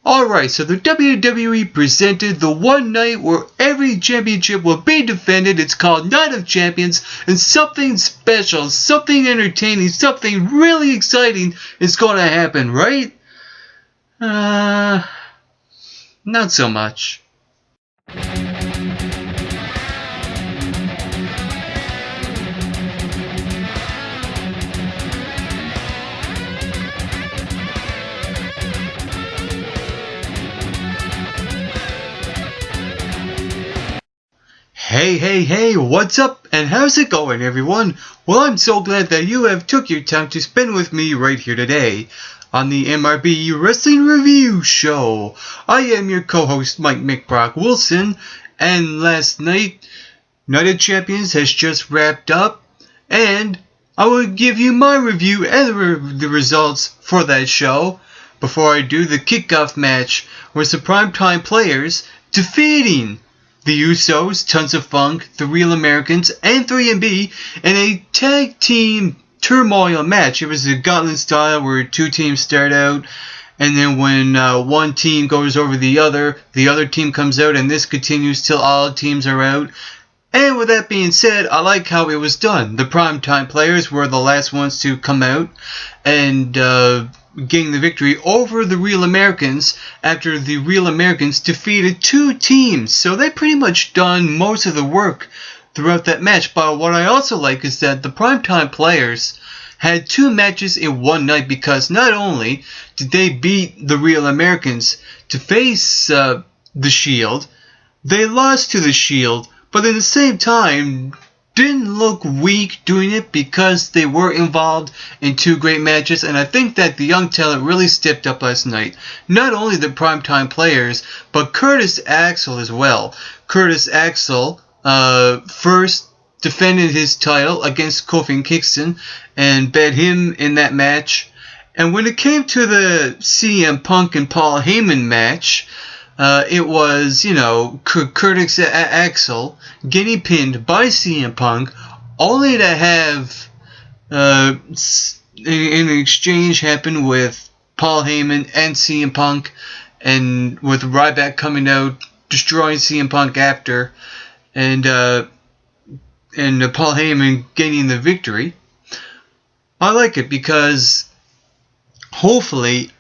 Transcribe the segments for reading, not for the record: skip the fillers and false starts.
Alright, so the WWE presented the one night where every championship will be defended. It's called Night of Champions, and something special, something entertaining, something really exciting is going to happen, right? Not so much. Hey, what's up and how's it going, everyone? Well, I'm so glad that you have took your time to spend with me right here today on the MRB Wrestling Review Show. I am your co-host, Mike McBrock Wilson, and last night, Night of Champions has just wrapped up, and I will give you my review and the results for that show. Before I do, the kickoff match was the primetime players defeating the Usos, Tons of Funk, The Real Americans, and 3MB in a tag team turmoil match. It was a gauntlet style where two teams start out, and then when one team goes over the other team comes out, and this continues till all teams are out. And with that being said, I like how it was done. The primetime players were the last ones to come out and gain the victory over the Real Americans after the Real Americans defeated two teams. So they pretty much done most of the work throughout that match. But what I also like is that the primetime players had two matches in one night, because not only did they beat the Real Americans to face the Shield, they lost to the Shield, but at the same time didn't look weak doing it because they were involved in two great matches. And I think that the young talent really stepped up last night. Not only the primetime players, but Curtis Axel as well. Curtis Axel first defended his title against Kofi Kingston and bet him in that match. And when it came to the CM Punk and Paul Heyman match, it was, Curtis Axel getting pinned by CM Punk, only to have an exchange happen with Paul Heyman and CM Punk, and with Ryback coming out, destroying CM Punk after, and Paul Heyman gaining the victory. I like it because hopefully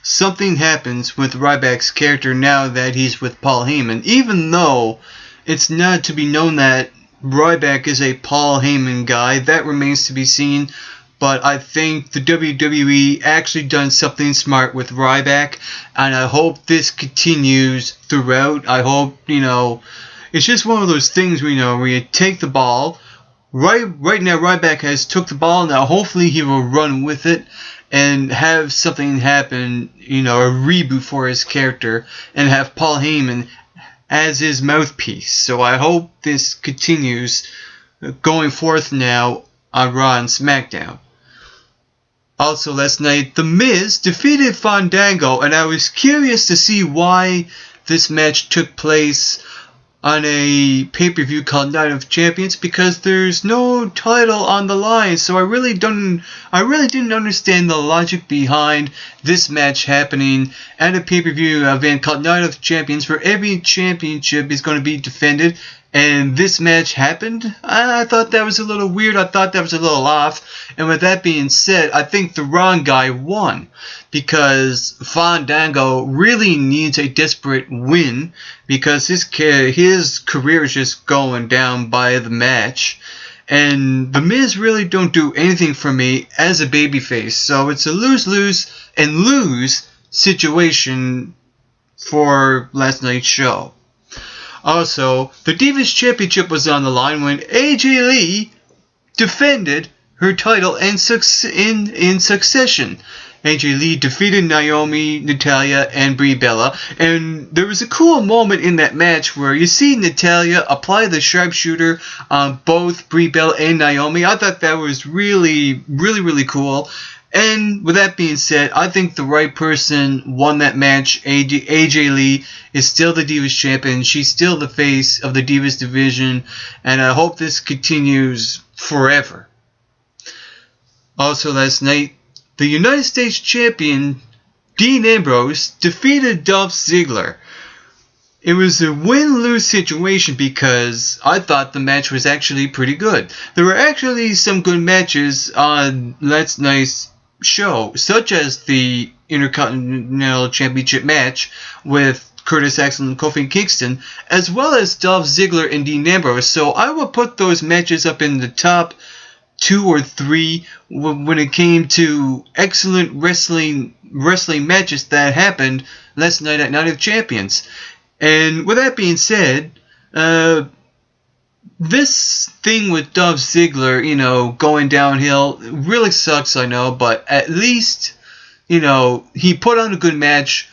something happens with Ryback's character now that he's with Paul Heyman, even though it's not to be known that Ryback is a Paul Heyman guy. That remains to be seen. But I think the WWE actually done something smart with Ryback, and I hope this continues throughout. I hope, it's just one of those things where you take the ball. Right now, Ryback has took the ball. Now, hopefully he will run with it and have something happen, a reboot for his character, and have Paul Heyman as his mouthpiece. So I hope this continues going forth now on Raw and SmackDown. Also last night, The Miz defeated Fandango, and I was curious to see why this match took place on a pay-per-view called Night of Champions, because there's no title on the line. So I really didn't understand the logic behind this match happening at a pay-per-view event called Night of Champions, where every championship is going to be defended, and this match happened. I thought that was a little weird. I thought that was a little off. And with that being said, I think the wrong guy won, because Fandango really needs a desperate win, because his career is just going down by the match. And The Miz really don't do anything for me as a babyface. So it's a lose-lose and lose situation for last night's show. Also, the Divas Championship was on the line when AJ Lee defended her title in succession. AJ Lee defeated Naomi, Natalya, and Brie Bella, and there was a cool moment in that match where you see Natalya apply the sharpshooter on both Brie Bella and Naomi. I thought that was really, really, really cool. And with that being said, I think the right person won that match. AJ Lee is still the Divas champion. She's still the face of the Divas division, and I hope this continues forever. Also last night, the United States champion Dean Ambrose defeated Dolph Ziggler. It was a win-lose situation because I thought the match was actually pretty good. There were actually some good matches on last night's show, such as the Intercontinental Championship match with Curtis Axel and Kofi Kingston, as well as Dolph Ziggler and Dean Ambrose. So I will put those matches up in the top 2 or 3 when it came to excellent wrestling matches that happened last night at Night of Champions. And with that being said, this thing with Dolph Ziggler, going downhill really sucks, I know, but at least, he put on a good match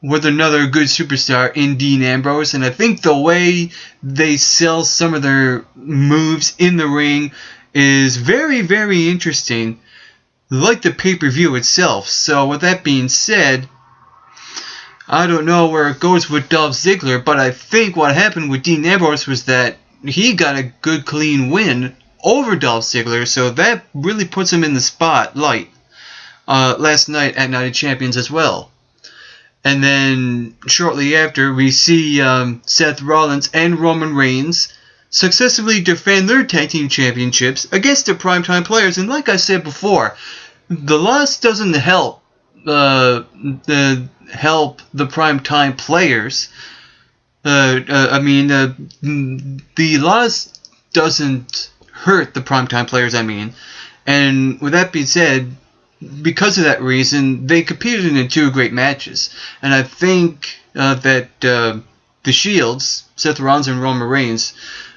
with another good superstar in Dean Ambrose, and I think the way they sell some of their moves in the ring is very, very interesting, like the pay-per-view itself. So with that being said, I don't know where it goes with Dolph Ziggler, but I think what happened with Dean Ambrose was that he got a good, clean win over Dolph Ziggler, so that really puts him in the spotlight last night at Night of Champions as well. And then shortly after, we see Seth Rollins and Roman Reigns successfully defend their tag team championships against the Primetime Players. And like I said before, the loss doesn't help the Primetime Players. The loss doesn't hurt the Primetime Players, And with that being said, because of that reason, they competed in 2 great matches. And I think that the Shields, Seth Rollins and Roman Reigns,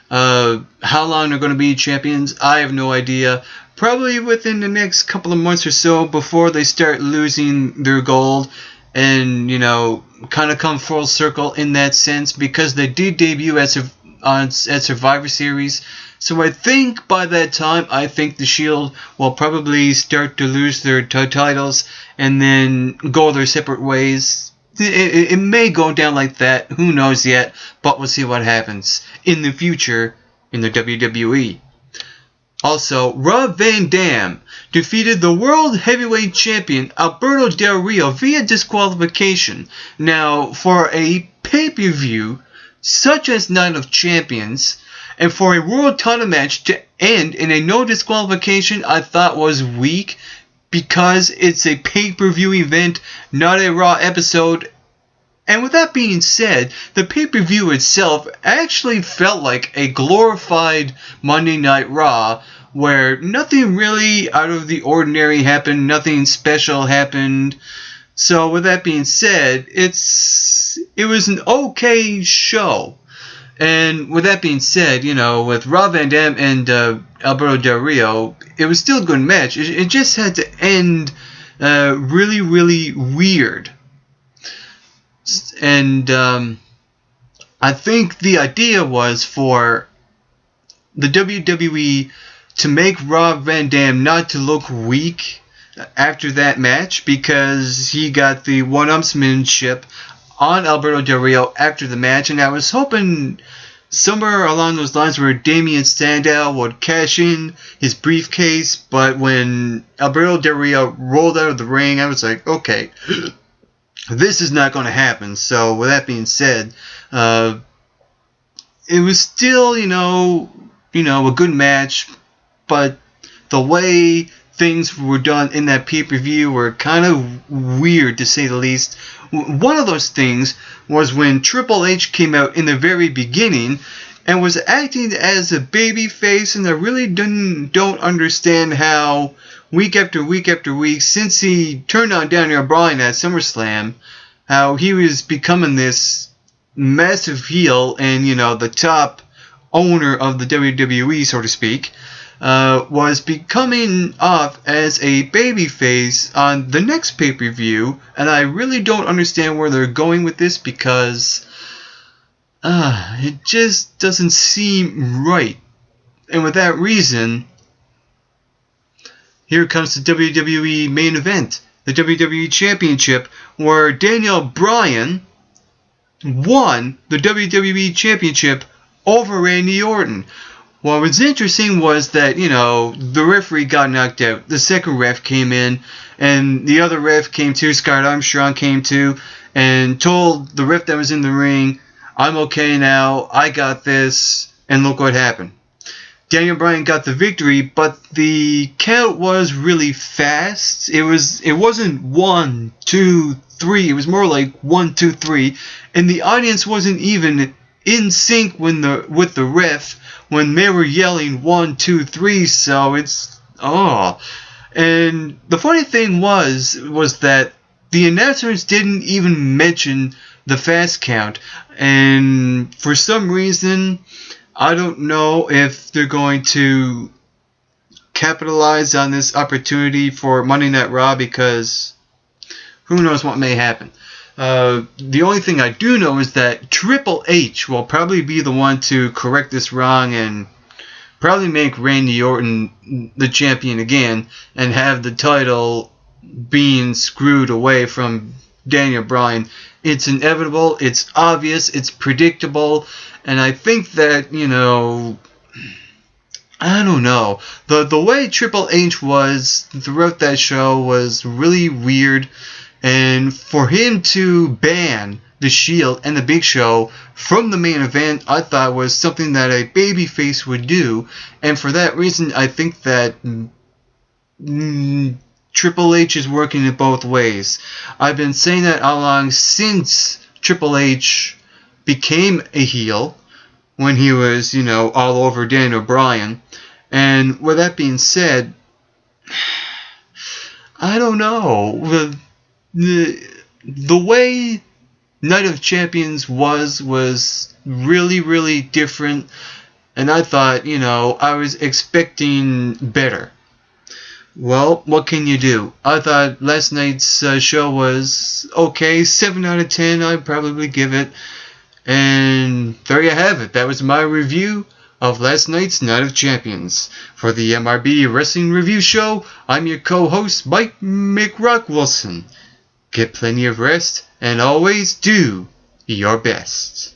how long they're going to be champions, I have no idea. Probably within the next couple of months or so before they start losing their gold and, kind of come full circle in that sense, because they did debut at Survivor Series. So I think by that time, the Shield will probably start to lose their titles and then go their separate ways. It may go down like that. Who knows yet? But we'll see what happens in the future in the WWE. Also, Rob Van Dam defeated the World Heavyweight Champion Alberto Del Rio via disqualification. Now, for a pay-per-view such as Night of Champions, and for a world title match to end in a no disqualification, I thought was weak, because it's a pay-per-view event, not a Raw episode. And with that being said, the pay-per-view itself actually felt like a glorified Monday Night Raw, where nothing really out of the ordinary happened, nothing special happened. So with that being said, it was an okay show. And with that being said, with Rob Van Dam and Alberto Del Rio, it was still a good match. It just had to end really, really weird. And I think the idea was for the WWE to make Rob Van Dam not to look weak after that match, because he got the one-upsmanship on Alberto Del Rio after the match, and I was hoping somewhere along those lines where Damien Sandow would cash in his briefcase, but when Alberto Del Rio rolled out of the ring, I was like, okay, this is not going to happen. So with that being said, it was still, a good match, but the way things were done in that pay-per-view were kind of weird, to say the least. One of those things was when Triple H came out in the very beginning and was acting as a babyface, and I really don't understand how week after week after week, since he turned on Daniel Bryan at SummerSlam, how he was becoming this massive heel and, the top owner of the WWE, so to speak, was becoming off as a babyface on the next pay-per-view, and I really don't understand where they're going with this, because it just doesn't seem right. And with that reason, here comes the WWE main event, the WWE Championship, where Daniel Bryan won the WWE Championship over Randy Orton. What was interesting was that, the referee got knocked out. The second ref came in, and the other ref came too. Scott Armstrong came too, and told the ref that was in the ring, I'm okay now, I got this, and look what happened. Daniel Bryan got the victory, but the count was really fast. It wasn't 1, 2, 3. It was more like 1, 2, 3, and the audience wasn't even in sync with the ref when they were yelling 1, 2, 3. So and the funny thing was that the announcers didn't even mention the fast count, and for some reason, I don't know if they're going to capitalize on this opportunity for Monday Night Raw, because who knows what may happen. The only thing I do know is that Triple H will probably be the one to correct this wrong and probably make Randy Orton the champion again and have the title being screwed away from Daniel Bryan. It's inevitable, it's obvious, it's predictable, and I think that, I don't know. The way Triple H was throughout that show was really weird, and for him to ban The Shield and The Big Show from the main event, I thought was something that a babyface would do, and for that reason, I think that Triple H is working it both ways. I've been saying that all along since Triple H became a heel, when he was, all over Daniel Bryan. And with that being said, I don't know. The way Night of Champions was really, really different. And I thought, I was expecting better. Well, what can you do? I thought last night's show was okay. 7 out of 10 I'd probably give it. And there you have it. That was my review of last night's Night of Champions. For the MRB Wrestling Review Show, I'm your co-host, Mike McRock Wilson. Get plenty of rest, and always do your best.